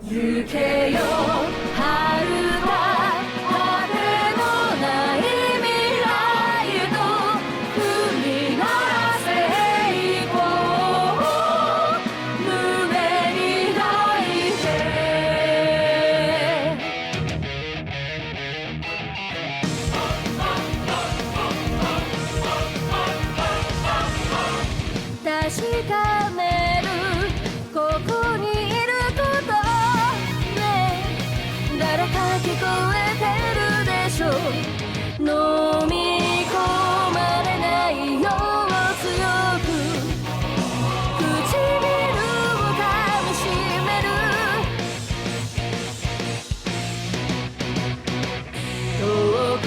行けよ遥か果てのない未来へと踏み鳴らせいこう胸に抱いて確かめるここにいることね誰か聞こえてるでしょ飲み込まれないよう強く唇を噛みしめる遠く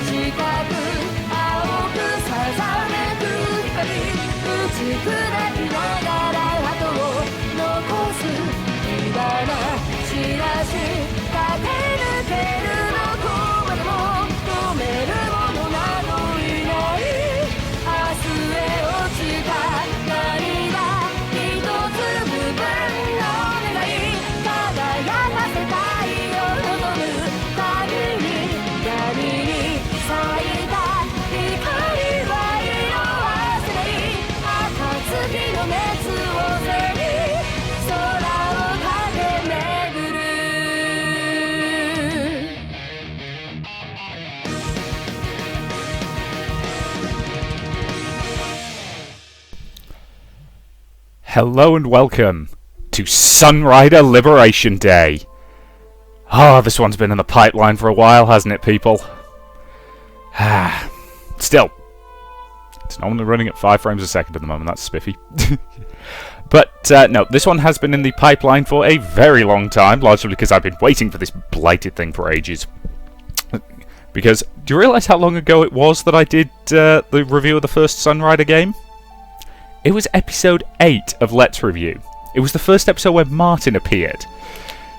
近く青くさざめく光打ち砕きながら跡を残す火花散らし駆け抜けるどこまでも止めるものなどいない明日へ落ちた涙一つ部分の願い輝かせたいよ望む限り闇に咲いた光は色あせない暁の熱を背に空を駆け巡る Hello and welcome to Sunrider Liberation Day. This one's been in the pipeline for a while, hasn't it, people? Still, it's only running at 5 frames a second at the moment, that's spiffy. But no, this one has been in the pipeline for a very long time, largely because I've been waiting for this blighted thing for ages. Because, do you realise how long ago it was that I did the review of the first Sunrider game? It was episode 8 of Let's Review. It was the first episode where Martin appeared.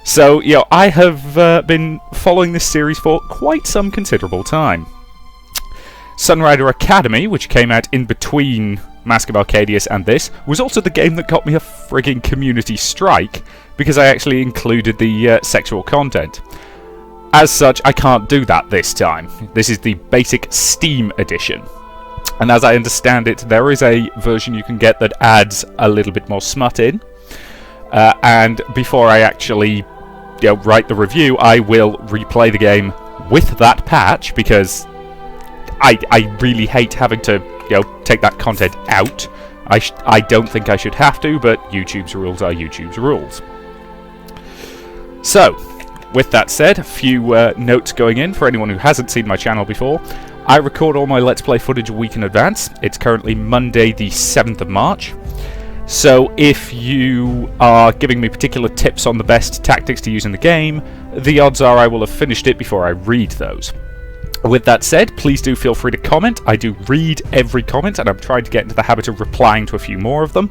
So, you know, I have been following this series for quite some considerable time. Sunrider Academy, which came out in between Mask of Arcadius and this, was also the game that got me a frigging community strike, because I actually included the sexual content. As such, I can't do that this time. This is the basic Steam edition. And as I understand it, there is a version you can get that adds a little bit more smut in. And before I actually write the review, I will replay the game with that patch, because I really hate having to take that content out. I don't think I should have to, but YouTube's rules are YouTube's rules. So, with that said, a few notes going in for anyone who hasn't seen my channel before. I record all my Let's Play footage a week in advance. It's currently Monday the 7th of March. So if you are giving me particular tips on the best tactics to use in the game, the odds are I will have finished it before I read those. With that said, please do feel free to comment. I do read every comment, and I'm trying to get into the habit of replying to a few more of them.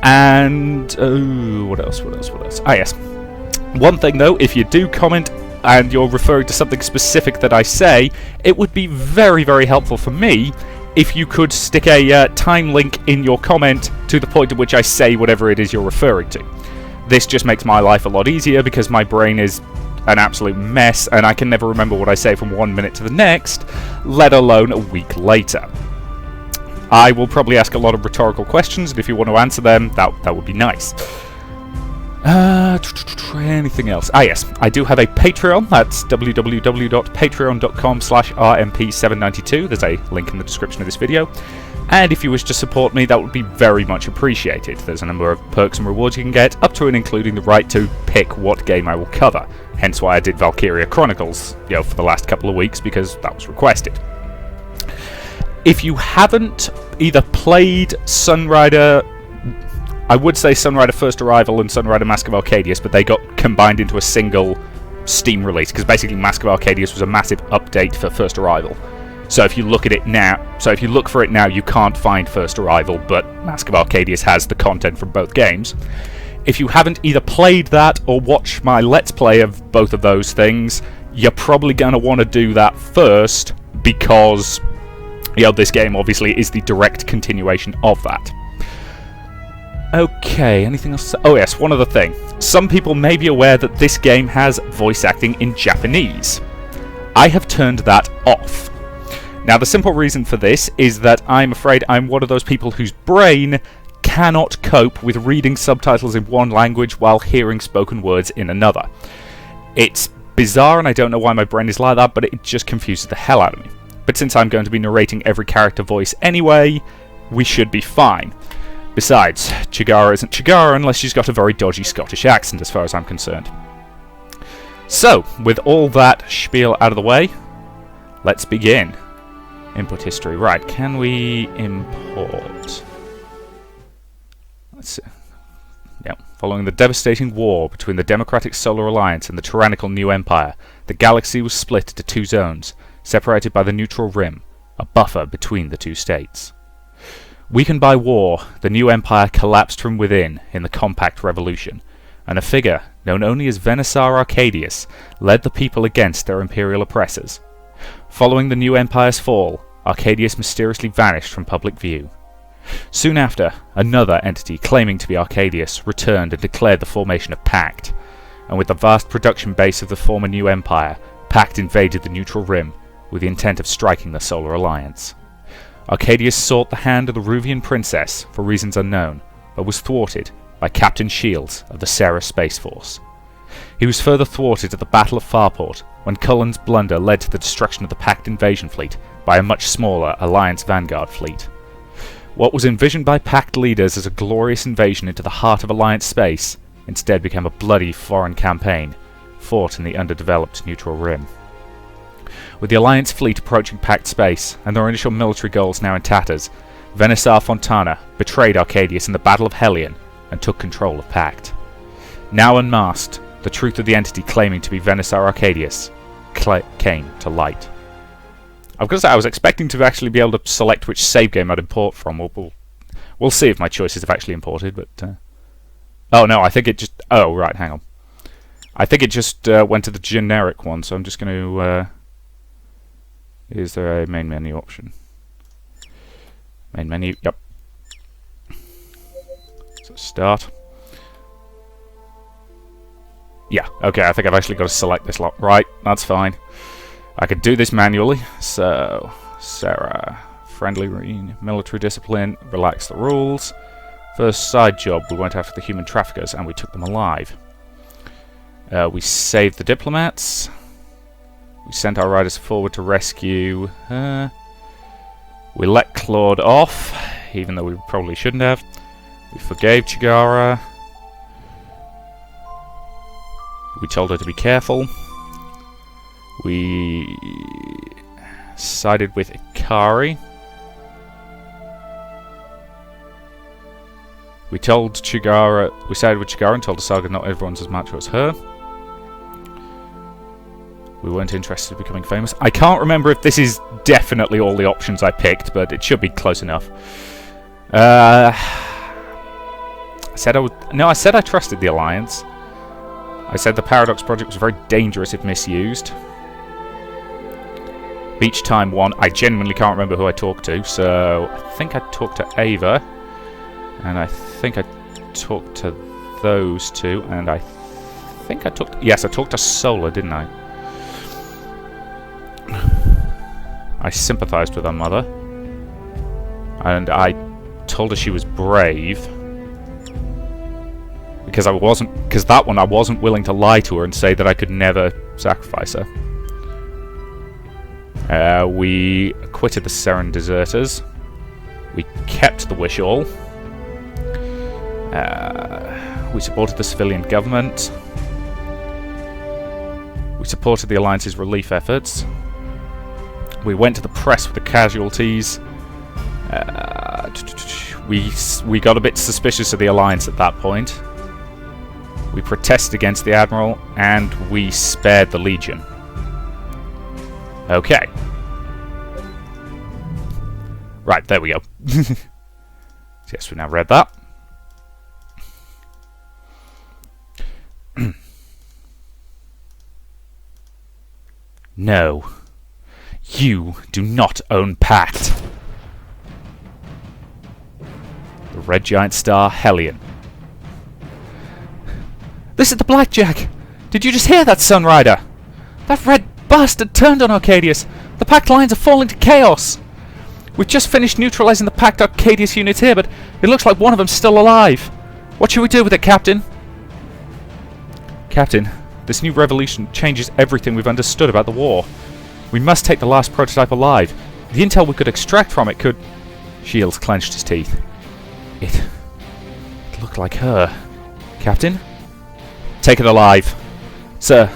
And, what else? Ah, yes. One thing though, if you do comment and you're referring to something specific that I say, it would be very, very helpful for me if you could stick a time link in your comment to the point at which I say whatever it is you're referring to. This just makes my life a lot easier, because my brain is an absolute mess and I can never remember what I say from 1 minute to the next, let alone a week later. I will probably ask a lot of rhetorical questions, and if you want to answer them, that would be nice. Anything else? Ah yes, I do have a Patreon. That's www.patreon.com/rmp792. There's a link in the description of this video. And if you wish to support me, that would be very much appreciated. There's a number of perks and rewards you can get, up to and including the right to pick what game I will cover. Hence why I did Valkyria Chronicles, for the last couple of weeks, because that was requested. If you haven't either played Sunrider, I would say Sunrider First Arrival and Sunrider Mask of Arcadius, but they got combined into a single Steam release, because basically Mask of Arcadius was a massive update for First Arrival. So if you look at it now, for it now, you can't find First Arrival, but Mask of Arcadius has the content from both games. If you haven't either played that or watched my Let's Play of both of those things, you're probably going to want to do that first, because this game obviously is the direct continuation of that. Okay, anything else? Oh yes, one other thing. Some people may be aware that this game has voice acting in Japanese. I have turned that off. Now the simple reason for this is that I'm afraid I'm one of those people whose brain cannot cope with reading subtitles in one language while hearing spoken words in another. It's bizarre and I don't know why my brain is like that, but it just confuses the hell out of me. But since I'm going to be narrating every character voice anyway, we should be fine. Besides, Chigara isn't Chigara unless she's got a very dodgy Scottish accent as far as I'm concerned. So, with all that spiel out of the way, let's begin. Input history. Right, can we import? Let's see. Yep. Following the devastating war between the Democratic Solar Alliance and the tyrannical New Empire, the galaxy was split into two zones, separated by the neutral rim, a buffer between the two states. Weakened by war, the New Empire collapsed from within in the Compact Revolution, and a figure known only as Venusaur Arcadius led the people against their imperial oppressors. Following the New Empire's fall, Arcadius mysteriously vanished from public view. Soon after, another entity claiming to be Arcadius returned and declared the formation of Pact, and with the vast production base of the former New Empire, Pact invaded the neutral rim with the intent of striking the Solar Alliance. Arcadius sought the hand of the Ruvian princess for reasons unknown, but was thwarted by Captain Shields of the Sarah Space Force. He was further thwarted at the Battle of Farport, when Cullen's blunder led to the destruction of the Pact invasion fleet by a much smaller Alliance Vanguard fleet. What was envisioned by Pact leaders as a glorious invasion into the heart of Alliance space instead became a bloody foreign campaign, fought in the underdeveloped neutral rim. With the Alliance fleet approaching Pact space, and their initial military goals now in tatters, Venusaur Fontana betrayed Arcadius in the Battle of Hellion and took control of Pact. Now unmasked, the truth of the entity claiming to be Venusaur Arcadius came to light. I've got to say, I was expecting to actually be able to select which save game I'd import from. We'll see if my choices have actually imported, but... Oh no, I think it just... Oh, right, hang on. I think it just went to the generic one, so I'm just going to... Is there a main menu option? Main menu, yep. So start. Yeah, okay, I think I've actually got to select this lot. Right, that's fine. I could do this manually. So, Sarah, friendly military discipline, relax the rules. First side job, we went after the human traffickers and we took them alive. We saved the diplomats. We sent our riders forward to rescue. We let Claude off, even though we probably shouldn't have. We forgave Chigara. We told her to be careful. We sided with Ikari. We sided with Chigara and told the Saga not everyone's as macho as her. We weren't interested in becoming famous. I can't remember if this is definitely all the options I picked, but it should be close enough. I said I trusted the Alliance. I said the Paradox Project was very dangerous if misused. Beach Time 1, I genuinely can't remember who I talked to, so I think I talked to Ava, and I think I talked to those two, and I think I talked... Yes, I talked to Solar, didn't I? I sympathised with her mother, and I told her she was brave, because that one I wasn't willing to lie to her and say that I could never sacrifice her. We acquitted the Seren deserters. We kept the Wish All. We supported the civilian government. We supported the Alliance's relief efforts. We went to the press with the casualties. We got a bit suspicious of the Alliance at that point. We protested against the Admiral, and we spared the Legion. Okay. Right, there we go. Yes, we've now read that. No. You do not own Pact. The Red Giant Star Hellion. This is the Blackjack! Did you just hear that, Sunrider? That red bastard turned on Arcadius! The packed lines are falling to chaos! We've just finished neutralizing the packed Arcadius units here, but it looks like one of them's still alive. What should we do with it, Captain? Captain, this new revolution changes everything we've understood about the war. We must take the last prototype alive. The intel we could extract from it could... Shields clenched his teeth. It looked like her. Captain? Take it alive. Sir.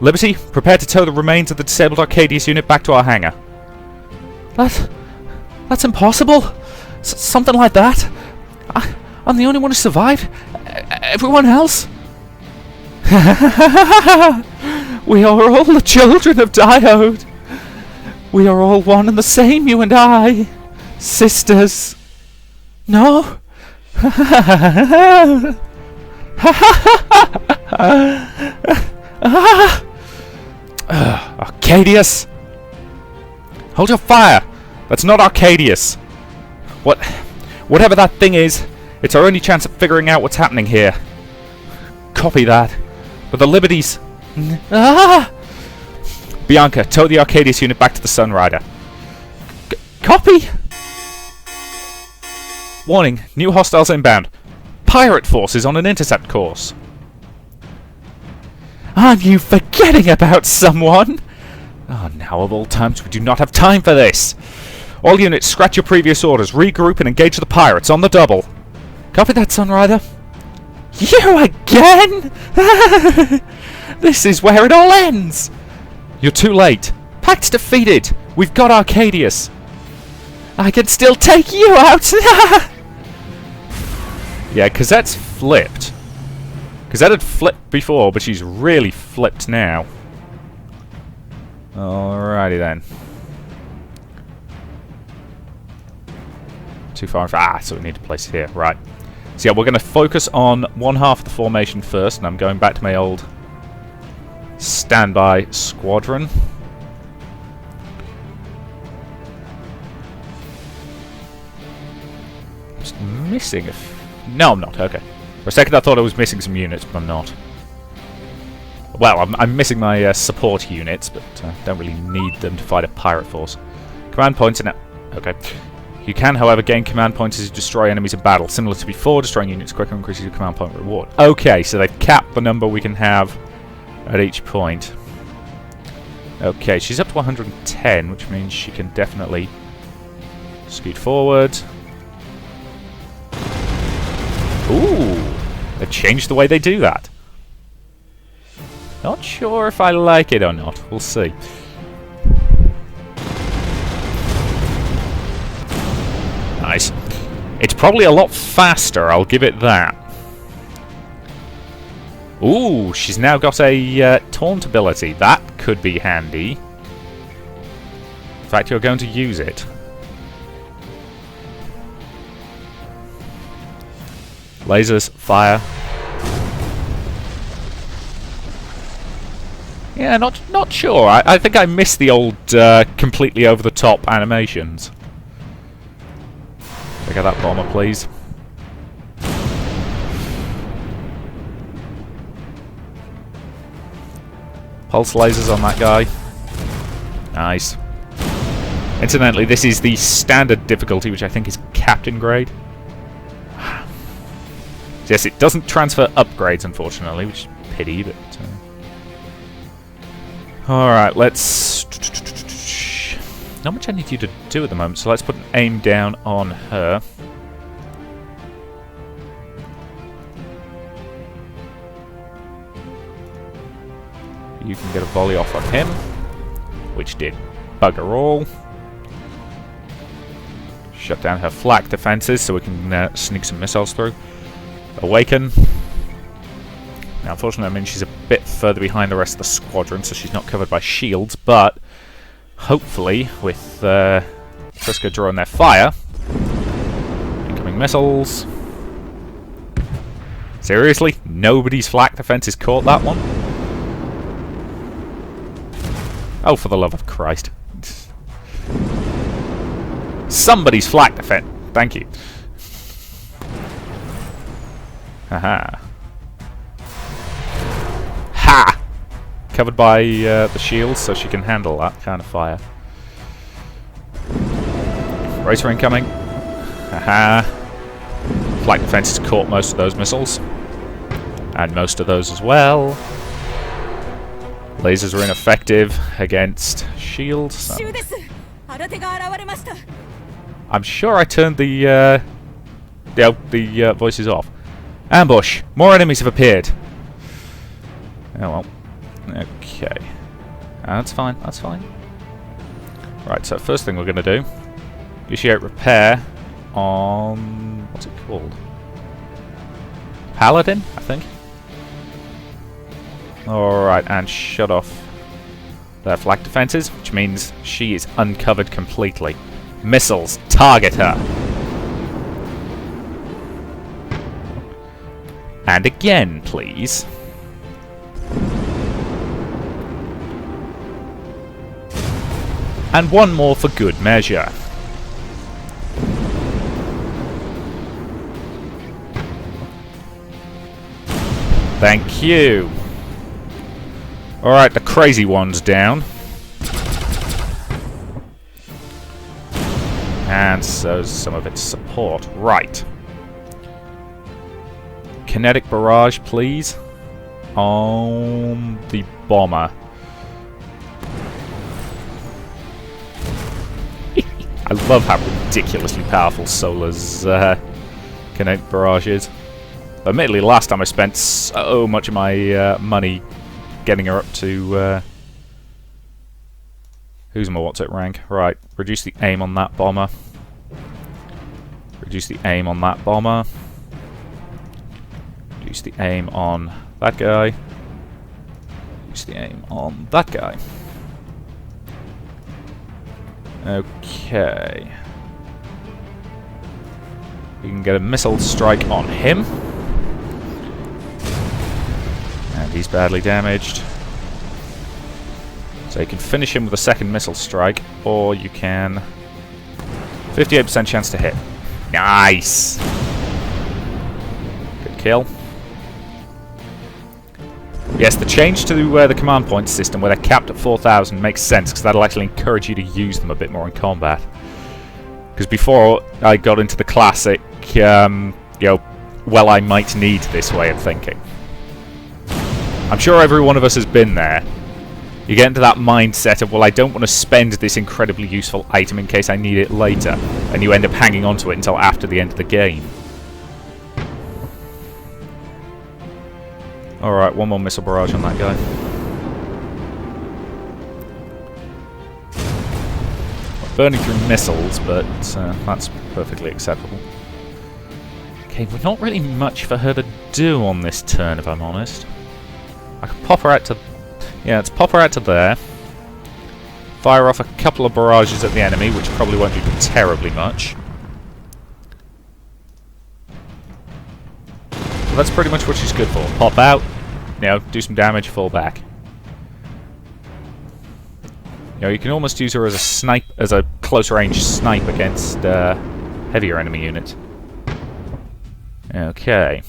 Liberty, prepare to tow the remains of the disabled Arcadius unit back to our hangar. That's impossible. Something like that. I'm the only one who survived. Everyone else... We are all the children of Diode. We are all one and the same, you and I. Sisters. No? Arcadius! Hold your fire! That's not Arcadius! Whatever that thing is, it's our only chance of figuring out what's happening here. Copy that. But the Liberties... Bianca, tow the Arcadius unit back to the Sunrider. Copy! Warning, new hostiles inbound. Pirate forces on an intercept course. Aren't you forgetting about someone? Oh, now of all times, we do not have time for this. All units, scratch your previous orders, regroup and engage the pirates on the double. Copy that, Sunrider. You again? This is where it all ends. You're too late. Pact's defeated. We've got Arcadius. I can still take you out. Yeah, Cosette's flipped. Cosette had flipped before, but she's really flipped now. Alrighty then. Too far. So we need to place it here. Right. So yeah, we're going to focus on one half of the formation first, and I'm going back to my old standby squadron. Just missing no, I'm not. Okay. For a second I thought I was missing some units, but I'm not. Well, I'm missing my support units, but don't really need them to fight a pirate force. Command points and... Okay. You can, however, gain command points as you destroy enemies in battle. Similar to before, destroying units quicker increases your command point reward. Okay, so they've capped the number we can have at each point. Okay, she's up to 110, which means she can definitely scoot forward. Ooh! They've changed the way they do that. Not sure if I like it or not. We'll see. Nice. It's probably a lot faster, I'll give it that. Ooh, she's now got a taunt ability. That could be handy. In fact, you're going to use it. Lasers, fire. Yeah, not sure. I think I missed the old completely over-the-top animations. Look at that bomber, please. Pulse lasers on that guy. Nice. Incidentally, this is the standard difficulty, which I think is Captain grade. Yes, it doesn't transfer upgrades, unfortunately, which is a pity, but... Alright, let's... Not much I need you to do at the moment, so let's put an aim down on her. You can get a volley off on him, which did bugger all. Shut down her flak defenses so we can sneak some missiles through. Awaken. Now, unfortunately, I mean, she's a bit further behind the rest of the squadron, so she's not covered by shields, but hopefully, with Frisco drawing their fire, incoming missiles. Seriously? Nobody's flak defense has caught that one? Oh, for the love of Christ. Somebody's flak defense. Thank you. Haha. Ha! Covered by the shields, so she can handle that kind of fire. Racer incoming. Haha. Flight defense has caught most of those missiles. And most of those as well. Lasers are ineffective against shields. So. I'm sure I turned the voices off. Ambush! More enemies have appeared. Oh well. Okay. That's fine, that's fine. Right, so first thing we're going to do, initiate repair on... what's it called? Paladin, I think. Alright, and shut off their flak defenses, which means she is uncovered completely. Missiles, target her! And again, please. And one more for good measure. Thank you. Alright, the crazy one's down. And so's some of its support. Right. Kinetic barrage, please. On the bomber. I love how ridiculously powerful Solar's kinetic barrage is. Admittedly, last time I spent so much of my money getting her up to... who's my what's it rank? Right, reduce the aim on that bomber. Reduce the aim on that bomber. Reduce the aim on that guy. Reduce the aim on that guy. Okay. We can get a missile strike on him. And he's badly damaged. So you can finish him with a second missile strike, or you can... 58% chance to hit. Nice! Good kill. Yes, the change to the command point system, where they're capped at 4,000, makes sense, because that'll actually encourage you to use them a bit more in combat. Because before I got into the classic, you know, well, I might need this way of thinking. I'm sure every one of us has been there. You get into that mindset of, well, I don't want to spend this incredibly useful item in case I need it later, and you end up hanging on to it until after the end of the game. Alright, one more missile barrage on that guy. We're burning through missiles, but that's perfectly acceptable. Okay, but not really much for her to do on this turn, if I'm honest. I can pop her out to... yeah, let's pop her out to there. Fire off a couple of barrages at the enemy, which probably won't do terribly much. So that's pretty much what she's good for. Pop out, you know, do some damage, fall back. You know, you can almost use her as a snipe, as a close-range snipe against heavier enemy units. Okay.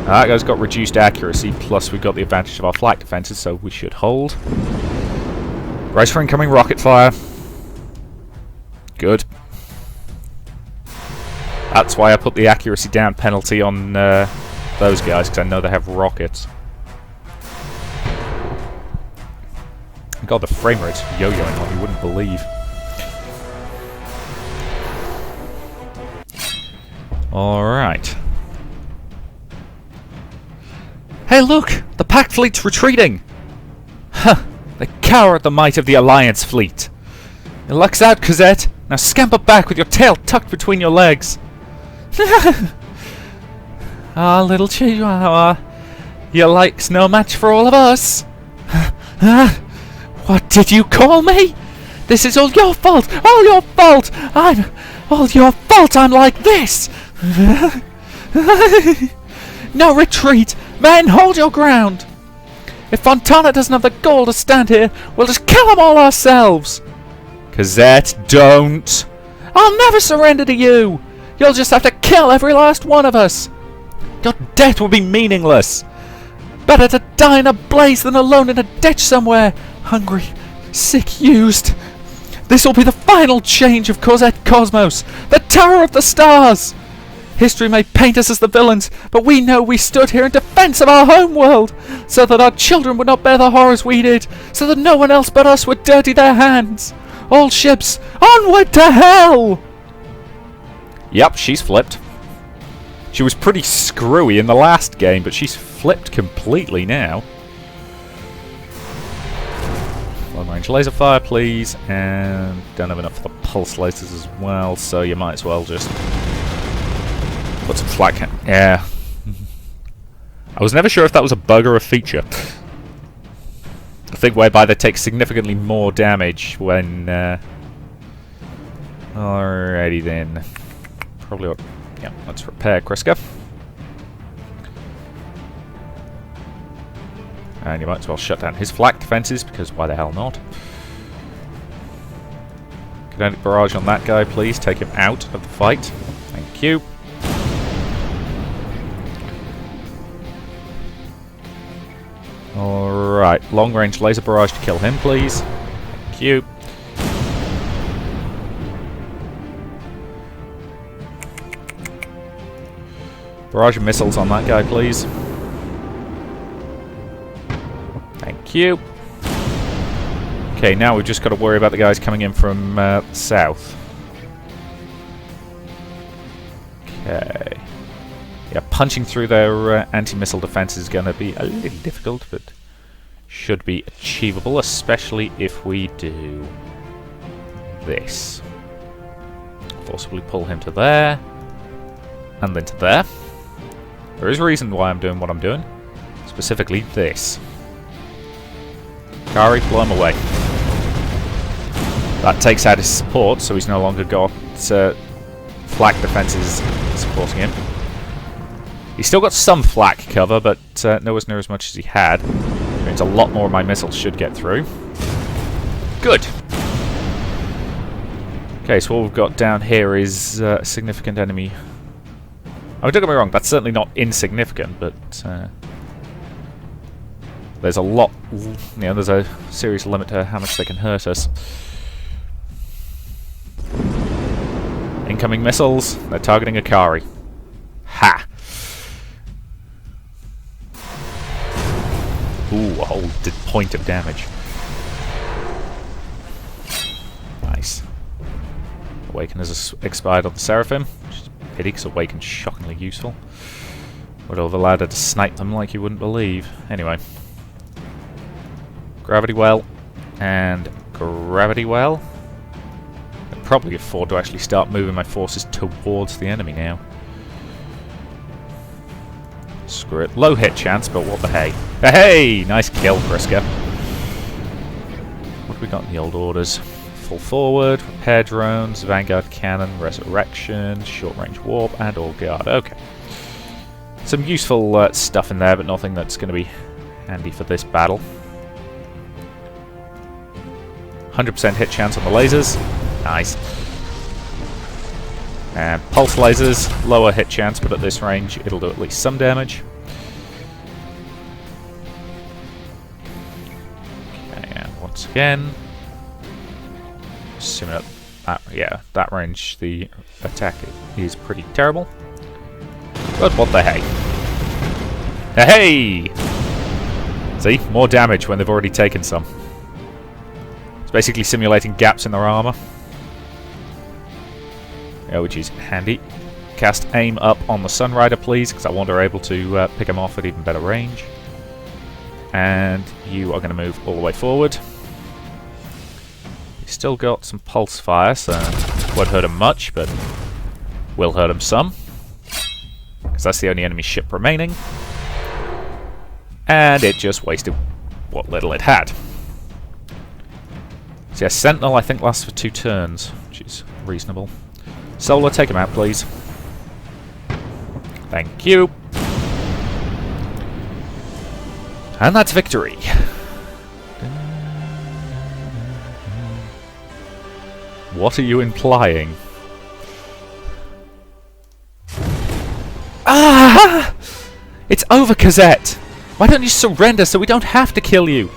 That guy's got reduced accuracy, plus we've got the advantage of our flak defenses, so we should hold. Brace for incoming rocket fire. Good. That's why I put the accuracy down penalty on those guys, because I know they have rockets. God, the frame rate's yo-yoing on, you wouldn't believe. Alright. Hey look! The Pact fleet's retreating! Huh! They cower at the might of the Alliance fleet. Your luck's out, Cosette! Now scamper back with your tail tucked between your legs! Ah, little Chihuahua, your like's no match for all of us! What did you call me? This is all your fault! All your fault! All your fault I'm like this! No retreat! Men, hold your ground! If Fontana doesn't have the gall to stand here, we'll just kill them all ourselves! Cosette, don't! I'll never surrender to you! You'll just have to kill every last one of us! Your death will be meaningless! Better to die in a blaze than alone in a ditch somewhere! Hungry, sick, used! This will be the final change of Cosette Cosmos! The Terror of the Stars! History may paint us as the villains, but we know we stood here in defense of our home world, so that our children would not bear the horrors we did, so that no one else but us would dirty their hands. All ships, onward to hell! Yep, she's flipped. She was pretty screwy in the last game, but she's flipped completely now. Long range laser fire, please, and don't have enough for the pulse lasers as well, so you might as well just put some flak. Yeah. I was never sure if that was a bug or a feature. I think whereby they take significantly more damage when. Alrighty then. Probably what. Yeah, let's repair Kriska. And you might as well shut down his flak defenses, because why the hell not? Kinetic barrage on that guy, please. Take him out of the fight. Thank you. Alright, long range laser barrage to kill him, please. Thank you. Barrage of missiles on that guy, please. Thank you. Okay, now we've just got to worry about the guys coming in from south. Okay. Yeah, punching through their anti-missile defense is going to be a little difficult, but should be achievable, especially if we do this. Forcibly pull him to there, and then to there. There is a reason why I'm doing what I'm doing. Specifically this. Kari, blow him away. That takes out his support, so he's no longer got flak defenses supporting him. He's still got some flak cover, but nowhere near as much as he had. Which means a lot more of my missiles should get through. Good! Okay, so what we've got down here is a significant enemy. Oh, don't get me wrong, that's certainly not insignificant, but there's a lot, you know, there's a serious limit to how much they can hurt us. Incoming missiles, they're targeting Akari. Ha! Ooh, a whole point of damage. Nice. Awaken has expired on the Seraphim, which is a pity because Awaken's shockingly useful. Would have allowed her to snipe them like you wouldn't believe. Anyway. Gravity Well and Gravity Well. I could probably afford to actually start moving my forces towards the enemy now. Screw it. Low hit chance, but what the hey. Hey! Nice kill, Kriska. What have we got in the old orders? Full forward, repair drones, vanguard cannon, resurrection, short range warp, and all guard. Okay. Some useful stuff in there, but nothing that's going to be handy for this battle. 100% hit chance on the lasers. Nice. And pulse lasers, lower hit chance, but at this range it'll do at least some damage. Okay, and once again, assuming that range the attack is pretty terrible. But what the hey? Hey! See, more damage when they've already taken some. It's basically simulating gaps in their armor. Yeah, which is handy. Cast aim up on the Sunrider, please, because I want her able to pick him off at even better range. And you are going to move all the way forward. He's still got some pulse fire, so won't hurt him much, but will hurt him some. Because that's the only enemy ship remaining. And it just wasted what little it had. So yeah, Sentinel I think lasts for 2 turns, which is reasonable. Solar, take him out, please. Thank you. And that's victory. What are you implying? It's over, Cosette! Why don't you surrender so we don't have to kill you?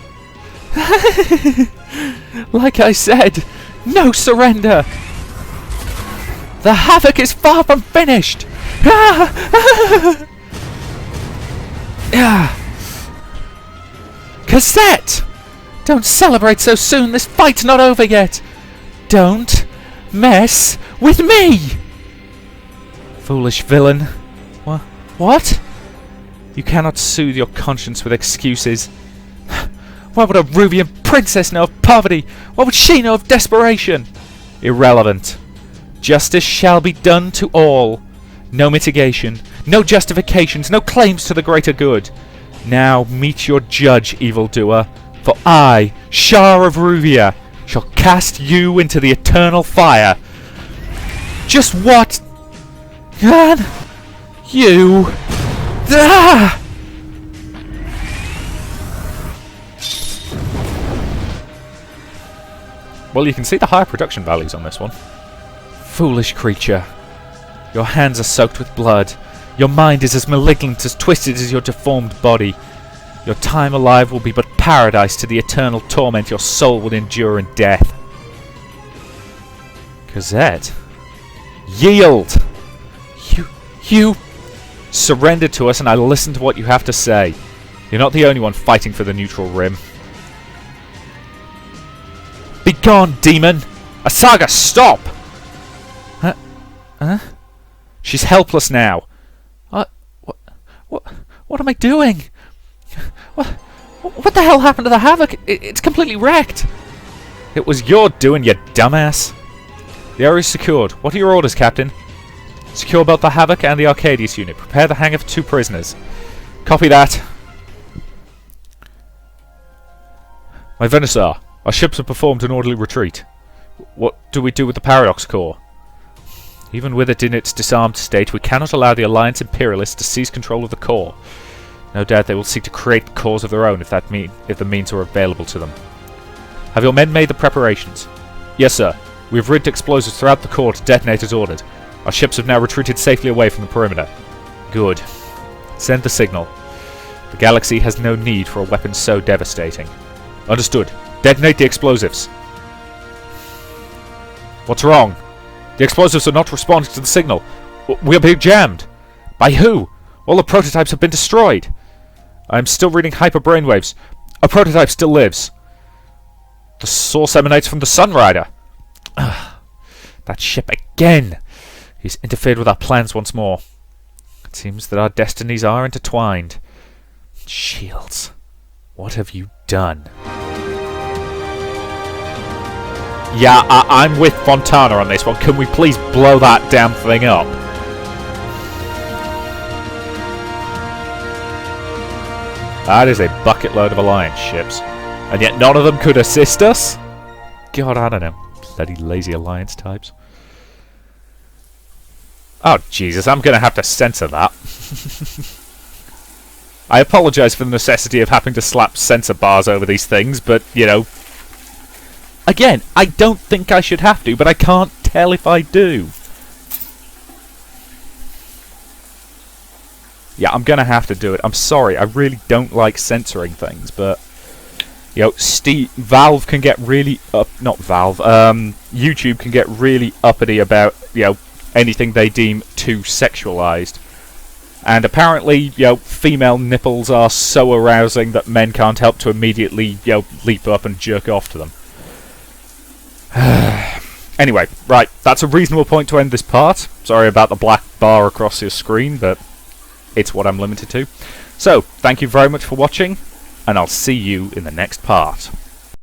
Like I said, no surrender! The havoc is far from finished! Cosette! Don't celebrate so soon, this fight's not over yet! Don't mess with me! Foolish villain. What? You cannot soothe your conscience with excuses. What would a Ruvian princess know of poverty? What would she know of desperation? Irrelevant. Justice shall be done to all. No mitigation, no justifications, no claims to the greater good. Now meet your judge, evildoer, for I, Shah of Ruvia, shall cast you into the eternal fire. Just what can you... Ah! Well, you can see the higher production values on this one. Foolish creature. Your hands are soaked with blood. Your mind is as malignant, as twisted as your deformed body. Your time alive will be but paradise to the eternal torment your soul will endure in death. Cosette? Yield! You surrender to us and I listen to what you have to say. You're not the only one fighting for the neutral rim. Begone, demon! Asaga, stop! Huh? She's helpless now. What am I doing? What the hell happened to the Havoc? It's completely wrecked. It was your doing, you dumbass. The area is secured. What are your orders, Captain? Secure both the Havoc and the Arcadius unit. Prepare the hangar for 2 prisoners. Copy that. My Venusaur, our ships have performed an orderly retreat. What do we do with the Paradox Core? Even with it in its disarmed state, we cannot allow the Alliance Imperialists to seize control of the core. No doubt they will seek to create cores of their own if the means are available to them. Have your men made the preparations? Yes, sir. We have rigged explosives throughout the core to detonate as ordered. Our ships have now retreated safely away from the perimeter. Good. Send the signal. The galaxy has no need for a weapon so devastating. Understood. Detonate the explosives. What's wrong? The explosives are not responding to the signal. We are being jammed. By who? All the prototypes have been destroyed. I am still reading hyper brainwaves. A prototype still lives. The source emanates from the Sunrider. That ship again. He's interfered with our plans once more. It seems that our destinies are intertwined. Shields, what have you done? Yeah, I'm with Fontana on this one. Can we please blow that damn thing up? That is a bucket load of Alliance ships. And yet none of them could assist us? God, I don't know. Bloody lazy Alliance types. Oh, Jesus, I'm going to have to censor that. I apologise for the necessity of having to slap censor bars over these things, but, you know... Again, I don't think I should have to, but I can't tell if I do. Yeah, I'm going to have to do it. I'm sorry, I really don't like censoring things, but... You know, Valve can get really not Valve, YouTube can get really uppity about, you know, anything they deem too sexualized. And apparently, you know, female nipples are so arousing that men can't help to immediately, you know, leap up and jerk off to them. Anyway, right, that's a reasonable point to end this part. Sorry about the black bar across your screen, but it's what I'm limited to. So, thank you very much for watching, and I'll see you in the next part.